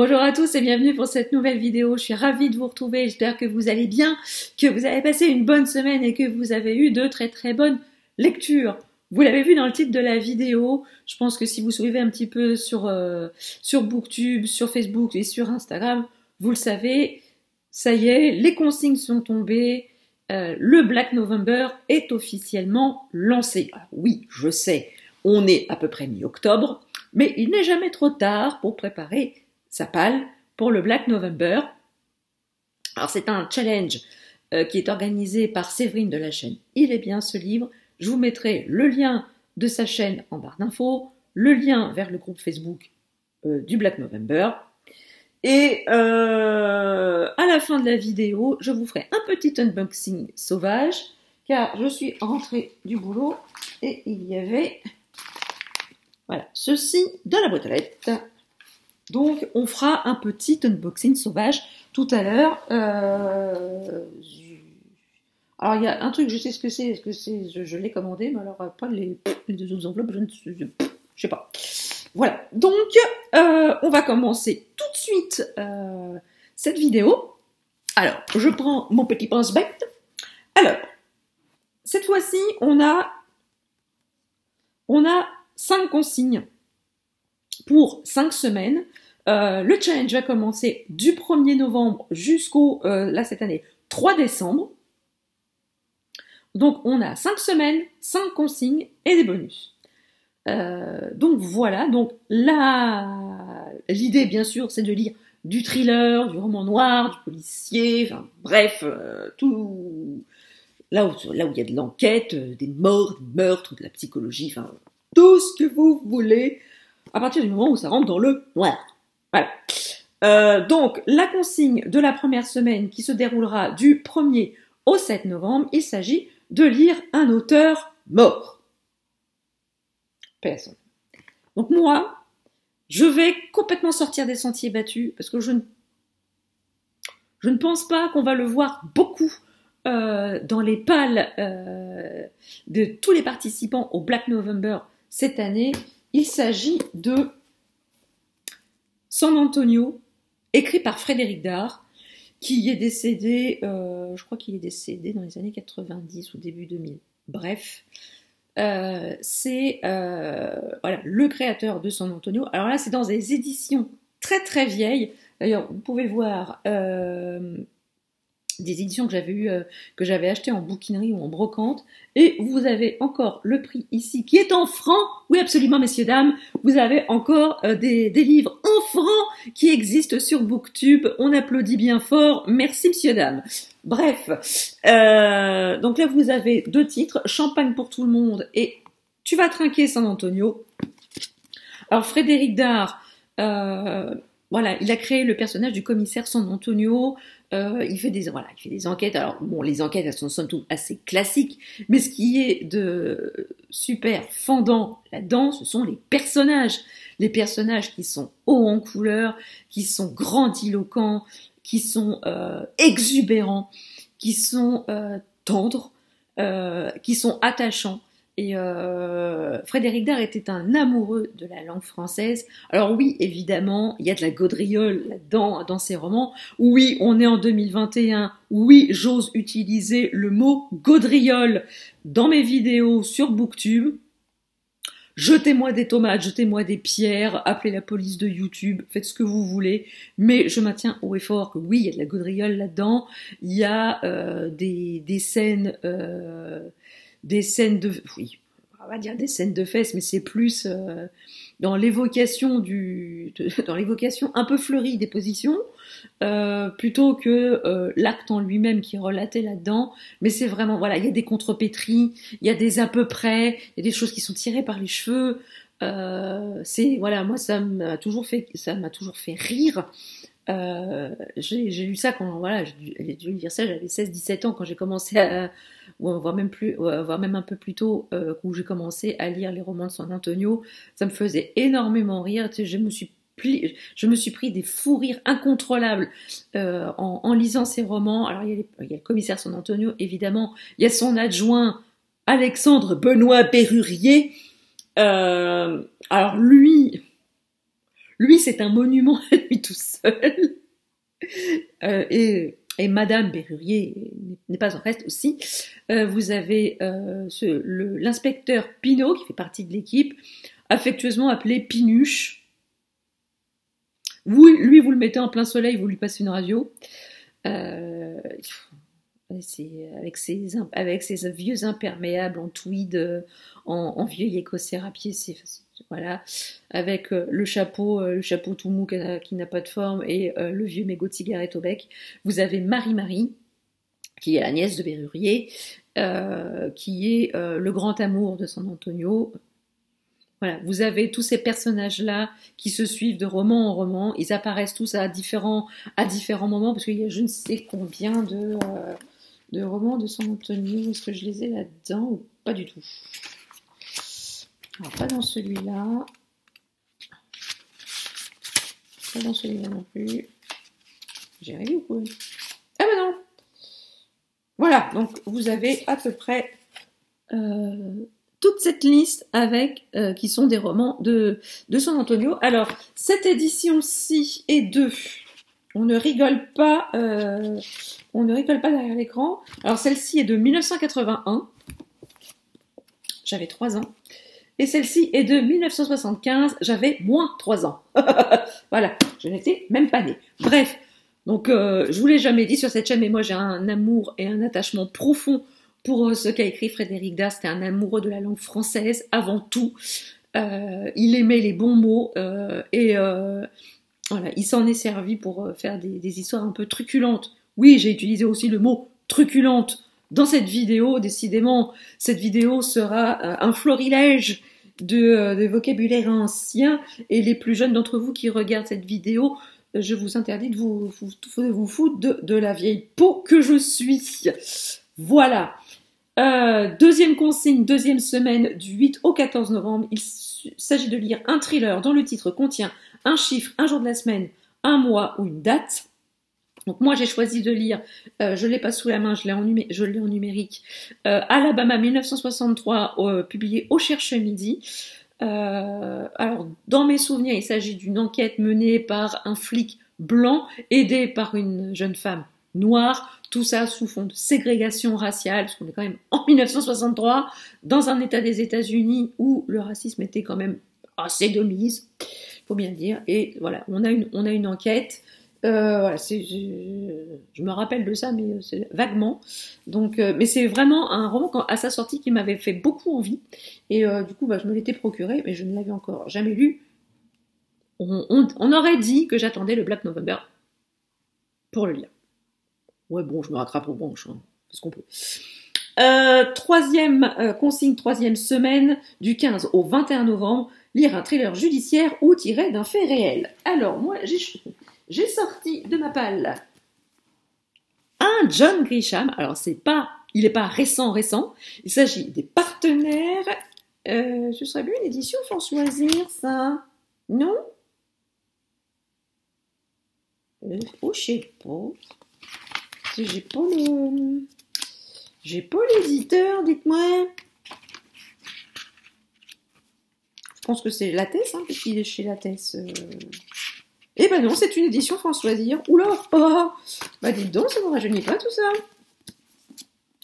Bonjour à tous et bienvenue pour cette nouvelle vidéo. Je suis ravie de vous retrouver. J'espère que vous allez bien, que vous avez passé une bonne semaine et que vous avez eu de très bonnes lectures. Vous l'avez vu dans le titre de la vidéo. Je pense que si vous suivez un petit peu sur Booktube, sur Facebook et sur Instagram, vous le savez, ça y est, les consignes sont tombées. Le Black November est officiellement lancé. Alors oui, je sais, on est à peu près mi-octobre, mais il n'est jamais trop tard pour préparer sa palle pour le Black November. Alors c'est un challenge qui est organisé par Séverine de la chaîne Il est bien ce livre. Je vous mettrai le lien de sa chaîne en barre d'infos, le lien vers le groupe Facebook du Black November. Et à la fin de la vidéo, je vous ferai un petit unboxing sauvage, car je suis rentrée du boulot et il y avait voilà, ceci dans la boîte à lettres. Donc, on fera un petit unboxing sauvage tout à l'heure. Alors, il y a un truc, je sais ce que c'est, je l'ai commandé, mais alors pas les deux autres enveloppes, je sais pas. Voilà, donc on va commencer tout de suite cette vidéo. Alors, je prends mon petit pense-bête. Alors, cette fois-ci, on a 5 consignes pour 5 semaines. Le challenge va commencer du 1er novembre jusqu'au, là cette année, 3 décembre. Donc on a 5 semaines, 5 consignes et des bonus. Donc voilà, donc l'idée bien sûr c'est de lire du thriller, du roman noir, du policier, enfin bref, tout là où il y a de l'enquête, des morts, des meurtres, de la psychologie, enfin tout ce que vous voulez, à partir du moment où ça rentre dans le noir. Voilà. Donc, la consigne de la première semaine qui se déroulera du 1er au 7 novembre, il s'agit de lire un auteur mort. Personne. Donc moi, je vais complètement sortir des sentiers battus parce que je ne pense pas qu'on va le voir beaucoup dans les pales de tous les participants au Black November cette année. Il s'agit de San Antonio, écrit par Frédéric Dard, qui est décédé, je crois qu'il est décédé dans les années 90 ou début 2000. Bref, c'est voilà, le créateur de San Antonio. Alors là, c'est dans des éditions très vieilles. D'ailleurs, vous pouvez voir des éditions que j'avais achetées en bouquinerie ou en brocante. Et vous avez encore le prix ici, qui est en francs. Oui, absolument, messieurs, dames. Vous avez encore des livres en francs qui existent sur Booktube. On applaudit bien fort. Merci, messieurs, dames. Bref. Donc là, vous avez 2 titres. Champagne pour tout le monde et Tu vas trinquer San Antonio. Alors, Frédéric Dard, voilà, il a créé le personnage du commissaire San Antonio. Il fait des enquêtes. Alors bon, les enquêtes elles sont somme toute assez classiques, mais ce qui est de super fendant là-dedans, ce sont les personnages qui sont hauts en couleur, qui sont grandiloquents, qui sont exubérants, qui sont tendres, qui sont attachants. Et Frédéric Dard était un amoureux de la langue française. Alors oui, évidemment, il y a de la gaudriole là-dedans, dans ses romans. Oui, on est en 2021. Oui, j'ose utiliser le mot gaudriole dans mes vidéos sur Booktube. Jetez-moi des tomates, jetez-moi des pierres, appelez la police de YouTube, faites ce que vous voulez. Mais je maintiens haut et fort que oui, il y a de la gaudriole là-dedans. Il y a des scènes... des scènes de... Oui, on va dire des scènes de fesses, mais c'est plus dans l'évocation dans l'évocation un peu fleurie des positions, plutôt que l'acte en lui-même qui est relaté là-dedans. Mais c'est vraiment, voilà, il y a des contrepétries, il y a des à peu près, il y a des choses qui sont tirées par les cheveux. Voilà, moi ça m'a toujours fait rire. J'ai lu ça quand, voilà, j'ai dû lire ça, j'avais 16-17 ans quand j'ai commencé voire même un peu plus tôt, où j'ai commencé à lire les romans de San Antonio. Ça me faisait énormément rire, tu sais, je me suis pris des fous rires incontrôlables en lisant ces romans. Alors il y a le commissaire San Antonio, évidemment, il y a son adjoint Alexandre Benoît Berrurier. Alors lui, Lui, c'est un monument à lui tout seul. Et Madame Bérurier n'est pas en reste aussi. Vous avez l'inspecteur Pinault, qui fait partie de l'équipe, affectueusement appelé Pinuche. Lui, vous le mettez en plein soleil, vous lui passez une radio. Avec ses vieux imperméables en tweed, en vieil écossais à pied, voilà, avec le chapeau tout mou qui n'a pas de forme et le vieux mégot de cigarette au bec. Vous avez Marie-Marie, qui est la nièce de Bérurier, qui est le grand amour de San Antonio. Voilà, vous avez tous ces personnages-là qui se suivent de roman en roman. Ils apparaissent tous à différents moments, parce qu'il y a je ne sais combien de romans de San Antonio. Est-ce que je les ai là-dedans ou pas du tout? Alors, pas dans celui-là. Pas dans celui-là non plus. J'ai arrivé ou quoi? Ah ben non! Voilà, donc vous avez à peu près toute cette liste qui sont des romans de San Antonio. Alors, cette édition-ci est on ne rigole pas derrière l'écran. Alors, celle-ci est de 1981. J'avais 3 ans. Et celle-ci est de 1975. J'avais moins 3 ans. Voilà, je n'étais même pas née. Bref, donc je vous l'ai jamais dit sur cette chaîne, mais moi j'ai un amour et un attachement profond pour ce qu'a écrit Frédéric Dard. C'était un amoureux de la langue française avant tout. Il aimait les bons mots voilà, il s'en est servi pour faire des histoires un peu truculentes. Oui, j'ai utilisé aussi le mot truculente dans cette vidéo. Décidément, cette vidéo sera un florilège de vocabulaire ancien, et les plus jeunes d'entre vous qui regardent cette vidéo, je vous interdis de vous foutre de la vieille peau que je suis. Voilà. Deuxième consigne, deuxième semaine du 8 au 14 novembre. Il s'agit de lire un thriller dont le titre contient un chiffre, un jour de la semaine, un mois ou une date. Donc moi j'ai choisi de lire, je l'ai pas sous la main, je l'ai en numérique, Alabama 1963, publié au Cherche-Midi. Alors dans mes souvenirs, il s'agit d'une enquête menée par un flic blanc aidé par une jeune femme noire, tout ça sous fond de ségrégation raciale, parce qu'on est quand même en 1963, dans un état des États-Unis où le racisme était quand même assez de mise, faut bien le dire. Et voilà, on a une enquête. Voilà, je me rappelle de ça, mais c'est vaguement. Donc, mais c'est vraiment un roman à sa sortie qui m'avait fait beaucoup envie. Et du coup, je me l'étais procuré, mais je ne l'avais encore jamais lu. On aurait dit que j'attendais le Black November pour le lire. Ouais, bon, je me rattrape aux branches, hein, parce qu'on peut. Troisième consigne, troisième semaine, du 15 au 21 novembre, lire un thriller judiciaire ou tiré d'un fait réel. Alors, moi, j'ai sorti de ma palle un John Grisham. Alors, il n'est pas récent. Il s'agit des Partenaires. Ce serait bien une édition Françoisir, ça? Non? Oh, je sais pas. J'ai pas l'éditeur, dites-moi. Je pense que c'est Lattès, hein, parce qu'il est chez Lattès. Eh ben non, c'est une édition Françoisir. Oula, oh, dites donc, ça ne me rajeunit pas tout ça.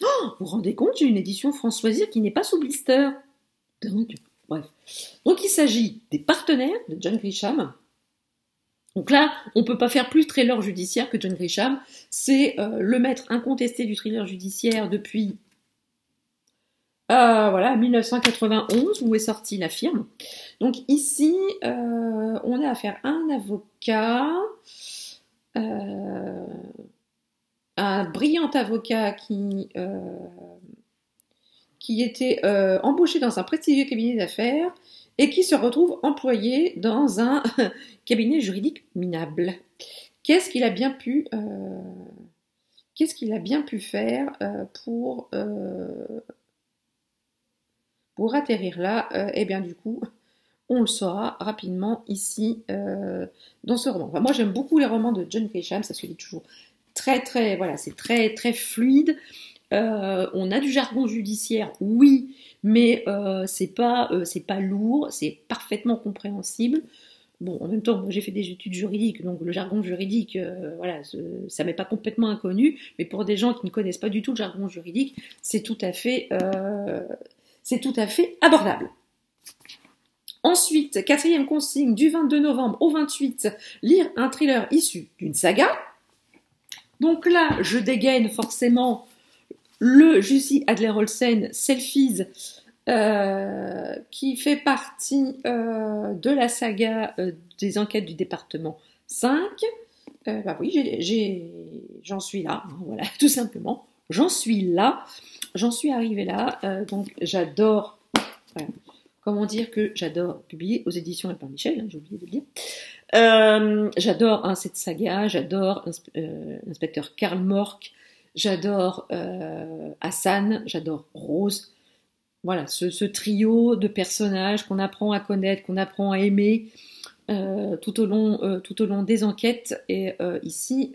Oh, vous vous rendez compte, j'ai une édition Françoisir qui n'est pas sous blister. Donc, bref. Donc il s'agit des Partenaires de John Grisham. Donc là, on peut pas faire plus thriller judiciaire que John Grisham. C'est le maître incontesté du thriller judiciaire depuis 1991, où est sortie La Firme. Donc ici, on a affaire à un avocat, un brillant avocat qui était embauché dans un prestigieux cabinet d'affaires et qui se retrouve employé dans un cabinet juridique minable. Qu'est-ce qu'il a bien pu faire pour atterrir là? Eh bien du coup, on le saura rapidement ici dans ce roman. Enfin, moi j'aime beaucoup les romans de John Grisham, ça se lit toujours très très, voilà, c'est très très fluide. On a du jargon judiciaire, oui, mais c'est pas lourd, c'est parfaitement compréhensible. Bon, en même temps, moi j'ai fait des études juridiques, donc le jargon juridique, voilà, ça m'est pas complètement inconnu, mais pour des gens qui ne connaissent pas du tout le jargon juridique, c'est tout à fait abordable. Ensuite, quatrième consigne, du 22 novembre au 28, lire un thriller issu d'une saga. Donc là, je dégaine forcément le Jussi Adler-Olsen Selfies, qui fait partie de la saga des enquêtes du département 5. Bah oui, j'en suis là, hein, voilà, tout simplement. J'en suis là, j'en suis arrivée là. Donc j'adore, comment dire que j'adore publier aux éditions Albin Michel, hein, j'ai oublié de le dire. J'adore cette saga, j'adore l'inspecteur Karl Mork, j'adore Hassan, j'adore Rose. Voilà, ce trio de personnages qu'on apprend à connaître, qu'on apprend à aimer tout au long des enquêtes. Et ici,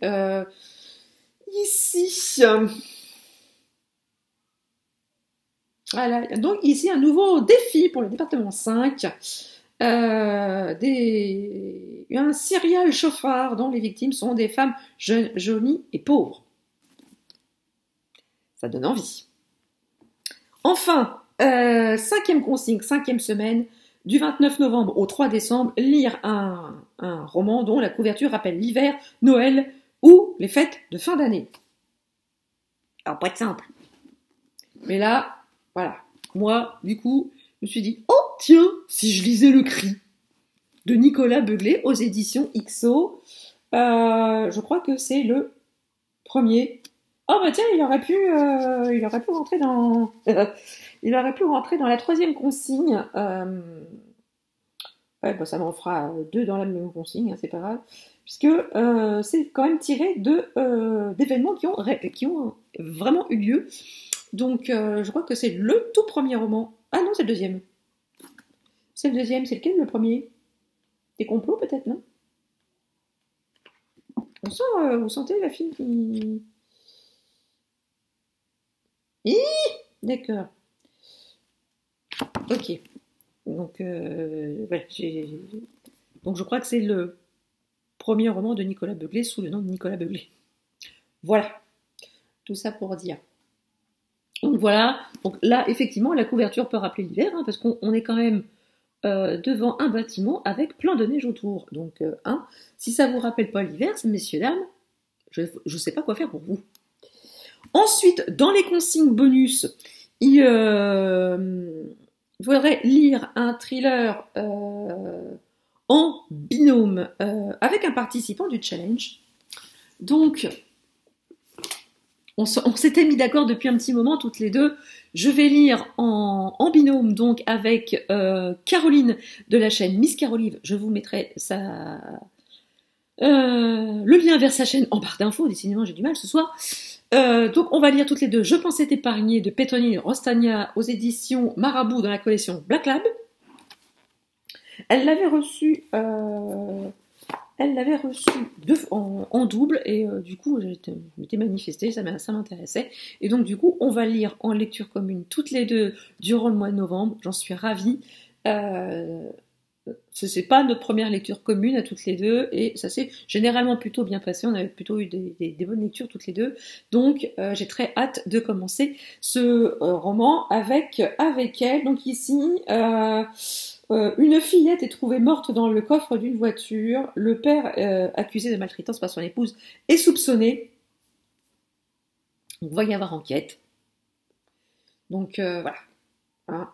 voilà, donc ici un nouveau défi pour le département 5. Un serial chauffard dont les victimes sont des femmes jeunes, jolies et pauvres. Ça donne envie. Enfin, cinquième consigne, cinquième semaine, du 29 novembre au 3 décembre, lire un roman dont la couverture rappelle l'hiver, Noël ou les fêtes de fin d'année. Alors, pas être simple. Mais là, voilà. Moi, du coup, je me suis dit, oh tiens, si je lisais Le Cri de Nicolas Beuglet aux éditions XO. Je crois que c'est le premier. Oh bah tiens, il aurait pu rentrer dans il aurait pu rentrer dans la troisième consigne. Ouais, bah ça m'en fera 2 dans la même consigne, hein, c'est pas grave, puisque c'est quand même tiré d'événements qui ont vraiment eu lieu. Donc je crois que c'est le tout premier roman. Ah non, c'est le deuxième. C'est le deuxième, c'est lequel le premier? Des complots peut-être, non? Vous sentez la fille qui... D'accord. Ok. Donc, voilà, donc je crois que c'est le premier roman de Nicolas Beuglet sous le nom de Nicolas Beuglet. Voilà. Tout ça pour dire. Donc voilà. Donc là, effectivement, la couverture peut rappeler l'hiver, hein, parce qu'on est quand même devant un bâtiment avec plein de neige autour. Donc, si ça vous rappelle pas l'hiver, messieurs, dames, je ne sais pas quoi faire pour vous. Ensuite, dans les consignes bonus, il faudrait lire un thriller en binôme avec un participant du challenge. Donc, on s'était mis d'accord depuis un petit moment toutes les deux. Je vais lire en binôme donc avec Caroline de la chaîne Miss Carolive. Je vous mettrai le lien vers sa chaîne en barre d'infos. Décidément, j'ai du mal ce soir. Donc on va lire toutes les deux Je pensais t'épargner de Petronille Rostagna aux éditions Marabout dans la collection Black Lab. Elle l'avait reçu en double et du coup je m'étais manifestée, ça m'intéressait. Et donc du coup on va lire en lecture commune toutes les deux durant le mois de novembre. J'en suis ravie. C'est pas notre première lecture commune à toutes les deux et ça s'est généralement plutôt bien passé. On avait plutôt eu des bonnes lectures toutes les deux. Donc j'ai très hâte de commencer ce roman avec elle. Donc ici, une fillette est trouvée morte dans le coffre d'une voiture. Le père accusé de maltraitance par son épouse est soupçonné. Donc va y avoir enquête. Donc voilà. Hein,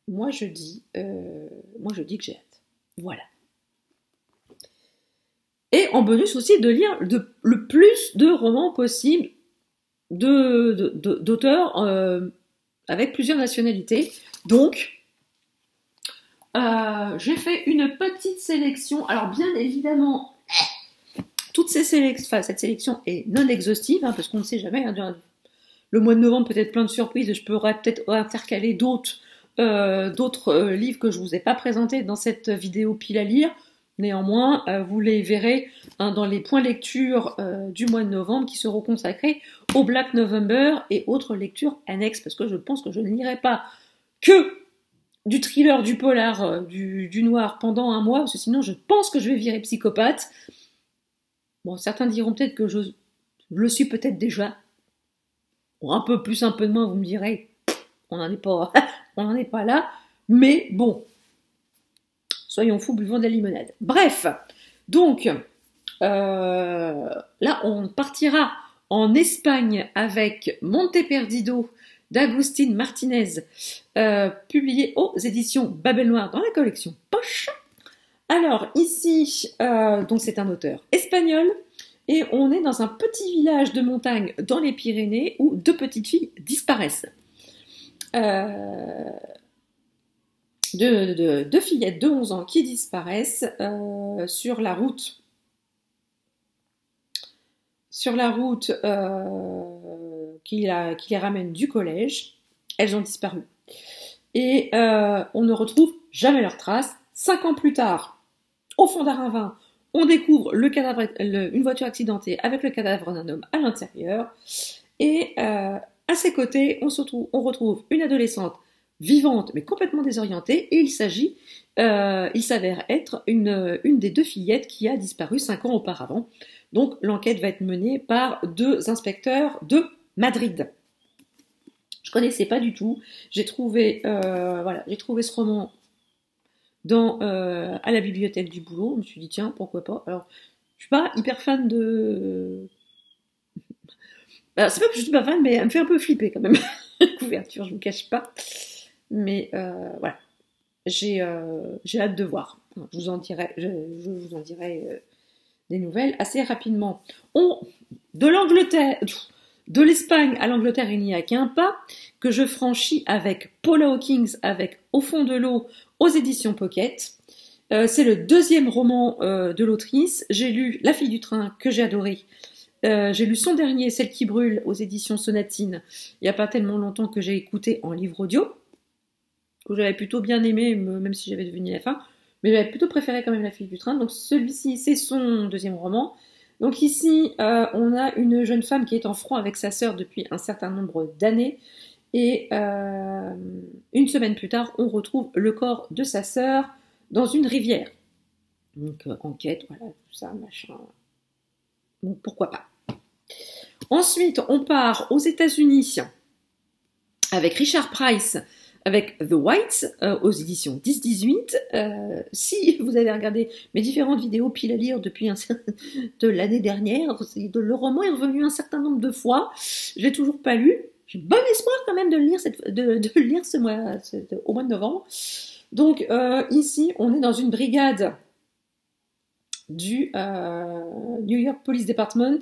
moi je dis que j'ai hâte. Voilà. Et en bonus aussi de lire le plus de romans possible d'auteurs avec plusieurs nationalités. Donc, j'ai fait une petite sélection. Alors bien évidemment, cette sélection est non exhaustive, hein, parce qu'on ne sait jamais. Hein, le mois de novembre peut être plein de surprises. Je pourrais peut-être intercaler d'autres livres que je vous ai pas présentés dans cette vidéo pile à lire. Néanmoins, vous les verrez dans les points lecture du mois de novembre qui seront consacrés au Black November et autres lectures annexes, parce que je pense que je ne lirai pas que du thriller, du polar, du noir pendant un mois, parce que sinon je pense que je vais virer psychopathe. Bon, certains diront peut-être que je le suis peut-être déjà. Bon, un peu plus, un peu de moins, vous me direz, on n'en est pas, on n'en est pas là. Mais bon, soyons fous, buvons de la limonade. Bref, donc, là, on partira en Espagne avec Monte Perdido d'Agustín Martínez, publié aux éditions Babel Noir dans la collection Poche. Alors ici, donc c'est un auteur espagnol et on est dans un petit village de montagne dans les Pyrénées où deux petites filles disparaissent. Deux fillettes de 11 ans qui disparaissent sur la route qui les ramène du collège. Elles ont disparu. Et on ne retrouve jamais leurs traces. 5 ans plus tard, au fond d'un ravin, on découvre une voiture accidentée avec le cadavre d'un homme à l'intérieur. Et à ses côtés, on retrouve une adolescente vivante mais complètement désorientée. Et il s'avère être une des deux fillettes qui a disparu 5 ans auparavant. Donc l'enquête va être menée par deux inspecteurs de Madrid. Je connaissais pas du tout. J'ai trouvé ce roman à la bibliothèque du boulot. Je me suis dit tiens, pourquoi pas. Alors, je suis pas hyper fan de. Alors, c'est pas que je suis pas fan, mais elle me fait un peu flipper quand même. La couverture, je vous cache pas. Mais voilà, j'ai hâte de voir. Je vous en dirai des nouvelles assez rapidement. De l'Espagne à l'Angleterre, il n'y a qu'un pas que je franchis avec Paula Hawkins, avec Au fond de l'eau, aux éditions Pocket. C'est le deuxième roman de l'autrice. J'ai lu La fille du train, que j'ai adoré. J'ai lu son dernier, Celle qui brûle, aux éditions Sonatine, il n'y a pas tellement longtemps, que j'ai écouté en livre audio, que j'avais plutôt bien aimé, même si j'avais deviné la fin. Mais j'avais plutôt préféré quand même La fille du train. Donc celui-ci, c'est son deuxième roman. Donc ici, on a une jeune femme qui est en front avec sa sœur depuis un certain nombre d'années. Et une semaine plus tard, on retrouve le corps de sa sœur dans une rivière. Donc enquête, voilà, tout ça, machin. Donc pourquoi pas. Ensuite, on part aux États-Unis avec Richard Price, avec The Whites, aux éditions 10-18. Si vous avez regardé mes différentes vidéos pile à lire depuis de l'année dernière, le roman est revenu un certain nombre de fois. Je l'ai toujours pas lu. J'ai bon espoir quand même de le lire, de le lire au mois de novembre. Donc ici, on est dans une brigade du New York Police Department.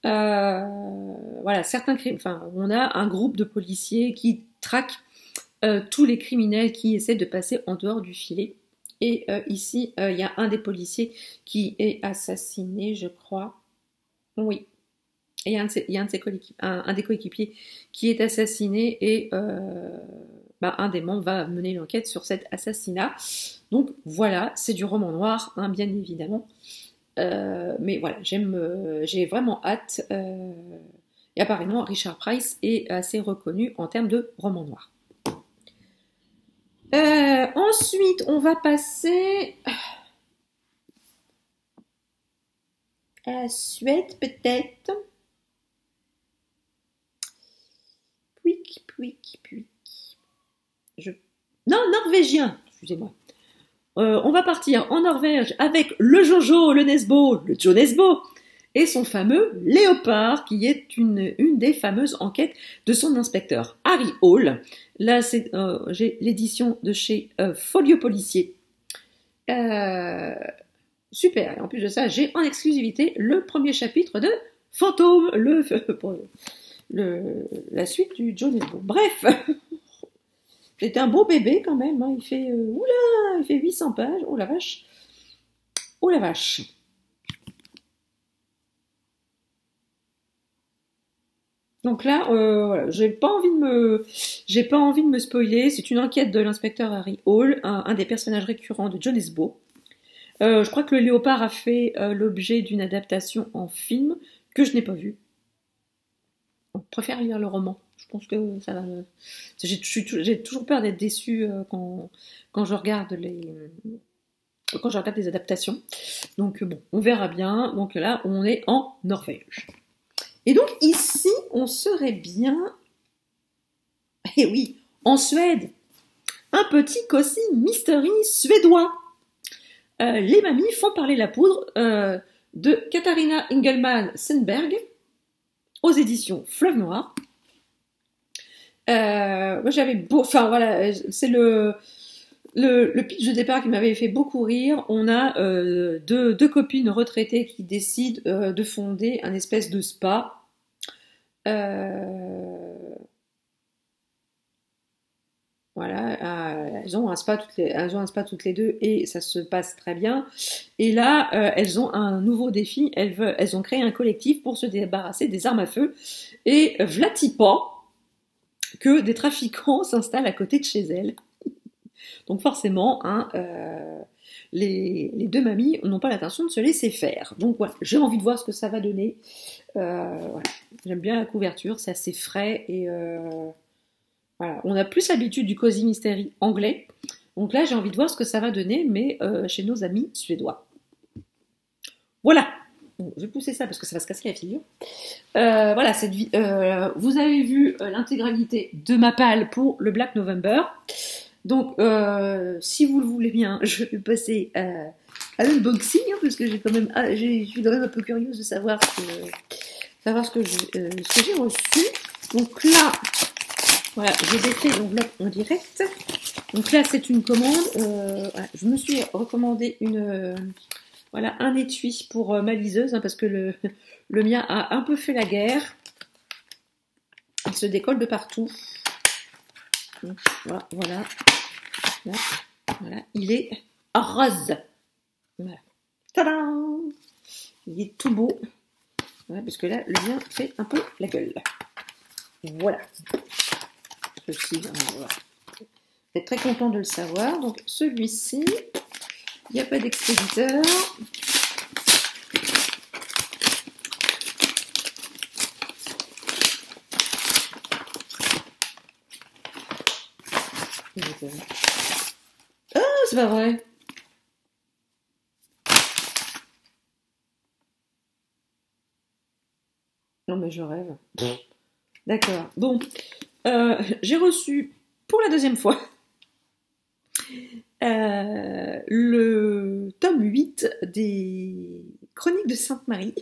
Voilà, certains crimes. Enfin, on a un groupe de policiers qui traquent tous les criminels qui essaient de passer en dehors du filet. Et ici, il y a un des policiers qui est assassiné, je crois. Oui. Et il y a un des coéquipiers qui est assassiné et un des membres va mener l'enquête sur cet assassinat. Donc voilà, c'est du roman noir, hein, bien évidemment. Mais voilà, j'ai vraiment hâte. Et apparemment, Richard Price est assez reconnu en termes de roman noir. Ensuite, on va passer à la Suède, peut-être. Non, norvégien, excusez-moi. On va partir en Norvège avec le Jojo, le Nesbo, le Joe Nesbo, et son fameux Léopard, qui est une des fameuses enquêtes de son inspecteur Harry Hall. Là, j'ai l'édition de chez Folio Policier. Super, et en plus de ça, j'ai en exclusivité le premier chapitre de Fantôme, la suite du Joe Nesbo. Bref, c'est un beau bébé quand même, hein. Il fait 800 pages. Oh la vache. Oh la vache. Donc là, voilà, j'ai pas envie de me spoiler. C'est une enquête de l'inspecteur Harry Hall, un des personnages récurrents de Joe Nesbo. Je crois que le Léopard a fait l'objet d'une adaptation en film que je n'ai pas vue. On préfère lire le roman, je pense que ça va j'ai toujours peur d'être déçue quand je regarde les adaptations. Donc bon, on verra bien. Donc là, on est en Norvège. Et donc ici, on serait bien... Eh oui, en Suède. Un petit Cozy Mystery suédois. Les mamies font parler la poudre de Katharina Ingelman Sandberg aux éditions Fleuve Noir. Moi j'avais beau... Enfin voilà, c'est le pitch de départ qui m'avait fait beaucoup rire. On a deux copines retraitées qui décident de fonder un espèce de spa. Voilà, elles ont un spa toutes les deux et ça se passe très bien. Et là, elles ont un nouveau défi. Elles ont créé un collectif pour se débarrasser des armes à feu. Et vlatipa que des trafiquants s'installent à côté de chez elles. Donc forcément, hein, les deux mamies n'ont pas l'intention de se laisser faire. Donc voilà, j'ai envie de voir ce que ça va donner. Voilà. J'aime bien la couverture, c'est assez frais et voilà. On a plus l'habitude du Cozy Mystery anglais. Donc là, j'ai envie de voir ce que ça va donner, mais chez nos amis suédois. Voilà. Bon, je vais pousser ça parce que ça va se casser la figure. Voilà, vous avez vu l'intégralité de ma palle pour le Black November. Donc, si vous le voulez bien, je vais passer à l'unboxing, hein, parce que j'ai quand même, je suis quand même un peu curieuse de savoir ce que j'ai reçu. Donc là, voilà, je l'ai fait donc là en direct. Donc là, c'est une commande. Voilà, je me suis recommandé voilà, un étui pour ma liseuse, hein, parce que le mien a un peu fait la guerre. Il se décolle de partout. Donc, voilà. Voilà, il est rose. Voilà. Tadam! Il est tout beau. Voilà, parce que là, le mien fait un peu la gueule. Voilà. Ceci, voilà. Vous êtes très content de le savoir. Donc, celui-ci, il n'y a pas d'expéditeur. Ah, c'est pas vrai. Non, mais je rêve. D'accord. Bon, j'ai reçu pour la deuxième fois le tome 8 des Chroniques de Sainte-Marie.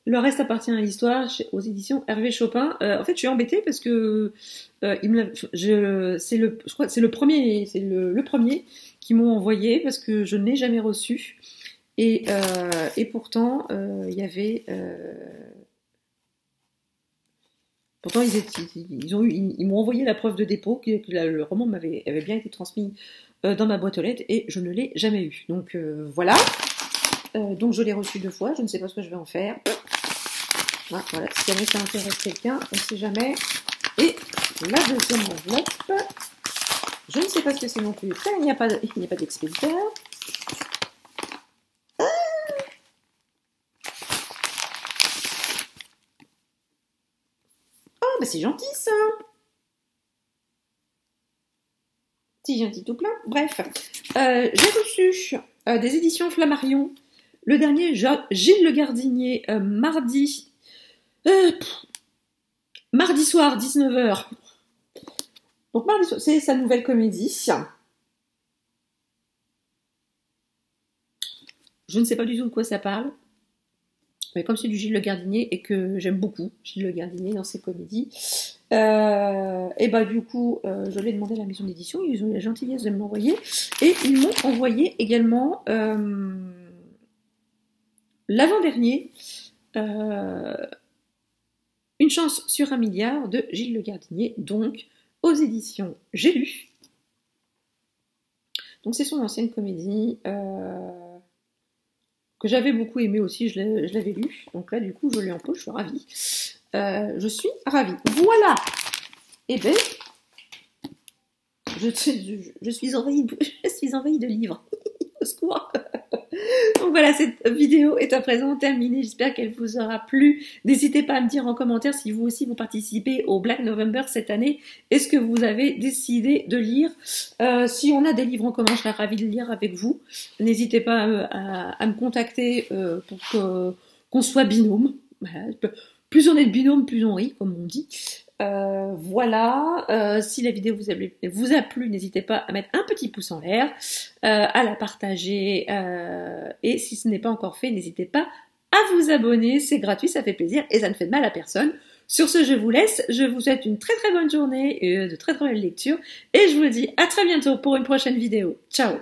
Le reste appartient à l'histoire aux éditions Hervé Chopin. En fait, je suis embêtée parce que je crois que c'est le premier qu'ils m'ont envoyé parce que je ne l'ai jamais reçu. Et pourtant, il y avait. Pourtant, ils m'ont envoyé la preuve de dépôt que le roman avait bien été transmis dans ma boîte aux lettres et je ne l'ai jamais eu. Donc voilà. Donc je l'ai reçu 2 fois. Je ne sais pas ce que je vais en faire. Voilà, si jamais ça intéresse quelqu'un, on ne sait jamais. Et la deuxième enveloppe, je ne sais pas ce que c'est non plus. Là, il n'y a pas d'expéditeur. Oh, bah c'est gentil ça. Si gentil tout plein. Bref, j'ai reçu des éditions Flammarion. Le dernier, Gilles Le Gardinier, mardi soir, 19h. Donc mardi soir, c'est sa nouvelle comédie. Je ne sais pas du tout de quoi ça parle. Mais comme c'est du Gilles Le Gardinier et que j'aime beaucoup Gilles Le Gardinier dans ses comédies, et bah du coup, je l'ai demandé à la maison d'édition, ils ont eu la gentillesse de me l'envoyer. Et ils m'ont envoyé également l'avant-dernier, Une chance sur 1 milliard de Gilles Le Gardinier, donc aux éditions J'ai lu. Donc c'est son ancienne comédie que j'avais beaucoup aimé aussi, je l'avais lu. Donc là du coup je l'ai en poche, je suis ravie. Je suis ravie. Voilà. Et ben je suis envahie de livres. Au secours. Donc voilà, cette vidéo est à présent terminée. J'espère qu'elle vous aura plu. N'hésitez pas à me dire en commentaire si vous aussi vous participez au Black November cette année. Est-ce que vous avez décidé de lire si on a des livres en commun, je serais ravie de lire avec vous. N'hésitez pas à me contacter pour qu'on soit binôme. Voilà. Plus on est de binôme, plus on rit, comme on dit. Voilà, si la vidéo vous a plu, n'hésitez pas à mettre un petit pouce en l'air, à la partager, et si ce n'est pas encore fait, n'hésitez pas à vous abonner, c'est gratuit, ça fait plaisir et ça ne fait de mal à personne. Sur ce, je vous laisse, je vous souhaite une très très bonne journée et de très très belles lectures, et je vous dis à très bientôt pour une prochaine vidéo. Ciao!